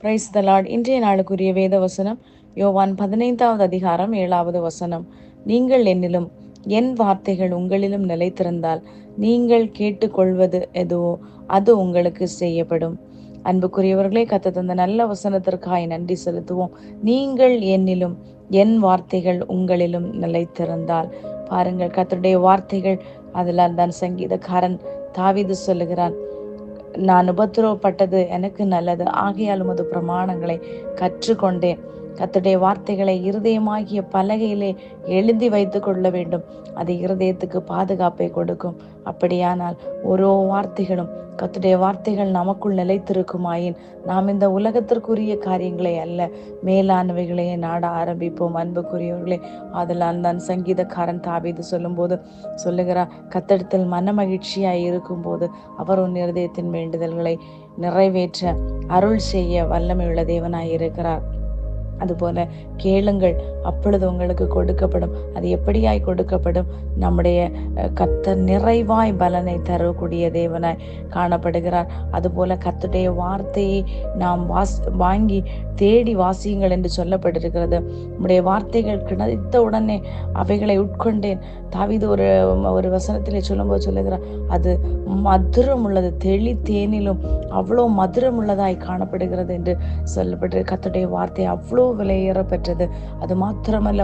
Praise the Lord. இன்றைய நாளுக்குரிய வேத வசனம் யோவான் 15வது அதிகாரம் 7வது வசனம். நீங்கள் என்னிலும் என் வார்த்தைகள் உங்களிலும் நிலைத்திருந்தால் நீங்கள் கேட்டுக்கொள்வது எதுவோ அது உங்களுக்கு செய்யப்படும். அன்புக்குரியவர்களே, கர்த்தர் தந்த நல்ல வசனத்திற்காய் நன்றி செலுத்துவோம். நீங்கள் என்னிலும் என் வார்த்தைகள் உங்களிலும் நிலைத்திருந்தால். பாருங்கள், கர்த்தருடைய வார்த்தைகள். அதெல்லாம் தான் சங்கீதக்காரன் தாவீது சொல்லுகிறான், நான் உபத்திரவப்பட்டது எனக்கு நல்லது, ஆகையால் உமது பிரமாணங்களை கற்றுக்கொண்டேன். கர்த்தருடைய வார்த்தைகளை இருதயமாகிய பலகையிலே எழுதி வைத்து கொள்ள வேண்டும். அது இருதயத்துக்கு பாதுகாப்பை கொடுக்கும். அப்படியானால் ஒரு வார்த்தைகளும் கர்த்தருடைய வார்த்தைகள் நமக்குள் நிலைத்திருக்குமாயின் நாம் இந்த உலகத்திற்குரிய காரியங்களை அல்ல, மேலானவைகளையே நாட ஆரம்பிப்போம். அன்புக்குரியவர்களே, அதெல்லாம் தான் சங்கீதக்காரன் தாவீது சொல்லும்போது சொல்லுகிறார், கர்த்தரிடத்தில் மன மகிழ்ச்சியாய் இருக்கும்போது அவர் உன் இருதயத்தின் வேண்டுதல்களை நிறைவேற்ற அருள் செய்ய வல்லமையுள்ள தேவனாய் இருக்கிறார். அதுபோல கேளுங்கள், அப்பொழுது உங்களுக்கு கொடுக்கப்படும். அது எப்படியாய் கொடுக்கப்படும்? நம்முடைய கர்த்தர் நிறைவாய் பலனை தரக்கூடிய தேவனாய் காணப்படுகிறார். அதுபோல கர்த்தருடைய வார்த்தையை நாம் வாங்கி தேடி வாசியுங்கள் என்று சொல்லப்பட்டிருக்கிறது. நம்முடைய வார்த்தைகள் கிடைத்த உடனே அவைகளை உட்கொண்டேன். தாவீது ஒரு வசனத்திலே சொல்லும்போது சொல்லுகிறார், அது மதுரம் உள்ளது, தெளி தேனிலும் அவ்வளோ மதுரம் உள்ளதாய் காணப்படுகிறது என்று சொல்லப்பட்டிருக்கு. கர்த்தருடைய வார்த்தை அவ்வளோ விலையேற பெற்றது. அது மாத்திரமல்ல,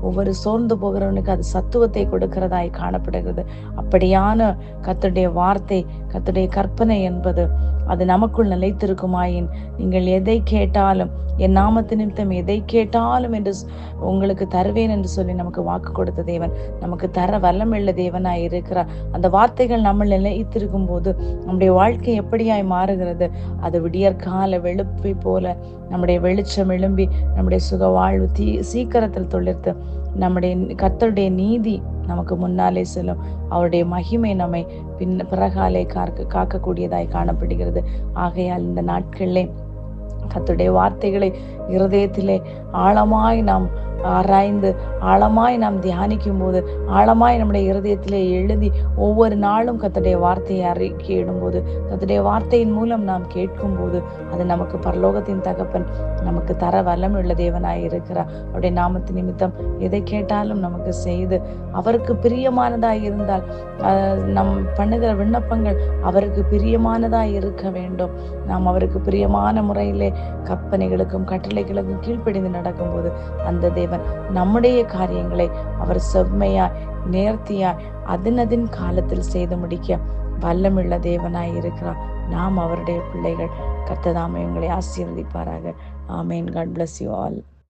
ஒவ்வொரு சோர்ந்து போகிறவனுக்கு அது சத்துவத்தை கொடுக்கிறதாய் காணப்படுகிறது. அப்படியான கர்த்தருடைய வார்த்தை, கர்த்தருடைய கற்பனை என்பது அது நமக்குள் நிலைத்திருக்குமாயின் நீங்கள் எதை கேட்டாலும், என் நாமத்து நிமித்தம் எதை கேட்டாலும் என்று உங்களுக்கு தருவேன் என்று சொல்லி நமக்கு வாக்கு கொடுத்த தேவன், நமக்கு தர வல்லமுள்ள தேவனாய் இருக்கிறார். அந்த வார்த்தைகள் நம்ம நிலைத்திருக்கும் போது நம்முடைய வாழ்க்கை எப்படியாய் மாறுகிறது? அது விடியற்கால வெளுப்பை போல நம்முடைய வெளிச்சம் எழும்பி நம்முடைய சுக வாழ்வு சீக்கிரத்தில் தொழிற்து. நம்முடைய கர்த்தருடைய நீதி நமக்கு முன்னாலே செல்லும். அவருடைய மகிமை நம்மை பிறகாலே காக்கக்கூடியதாய் காணப்படுகிறது. ஆகையால் இந்த நாட்களிலே கர்த்தருடைய வார்த்தைகளை இருதயத்திலே ஆழமாய் நாம் ஆராய்ந்து, ஆழமாய் நாம் தியானிக்கும் போது, ஆழமாய் நம்முடைய இருதயத்திலே எழுதி ஒவ்வொரு நாளும் கர்த்தருடைய வார்த்தையை அறிக்கையிடும்போது, கர்த்தருடைய வார்த்தையின் மூலம் நாம் கேட்கும் போது அது நமக்கு பரலோகத்தின் தகப்பன் நமக்கு தர வல்லமுள்ள தேவனாய் இருக்கிறார். அவருடைய நாமத்து நிமித்தம் எதை கேட்டாலும் நமக்கு செய்து, அவருக்கு பிரியமானதாய் இருந்தால் நம் பண்ணுகிற விண்ணப்பங்கள் அவருக்கு பிரியமானதாய் இருக்க வேண்டும். நாம் அவருக்கு பிரியமான முறையிலே கற்பனைகளுக்கும் கட்டளைகளுக்கும் கீழ்ப்படிந்து நடக்கும்போது அந்த தேவன் நம்முடைய காரியங்களை அவர் செம்மையாய் நேர்த்தியாய் அதன் காலத்தில் செய்து முடிக்க வல்லமுள்ள தேவனாய் இருக்கிறார். நாம் அவருடைய பிள்ளைகள். கர்த்தர் தாமே உங்களை ஆசீர்வதிப்பாராக. ஆமேன். God bless you all.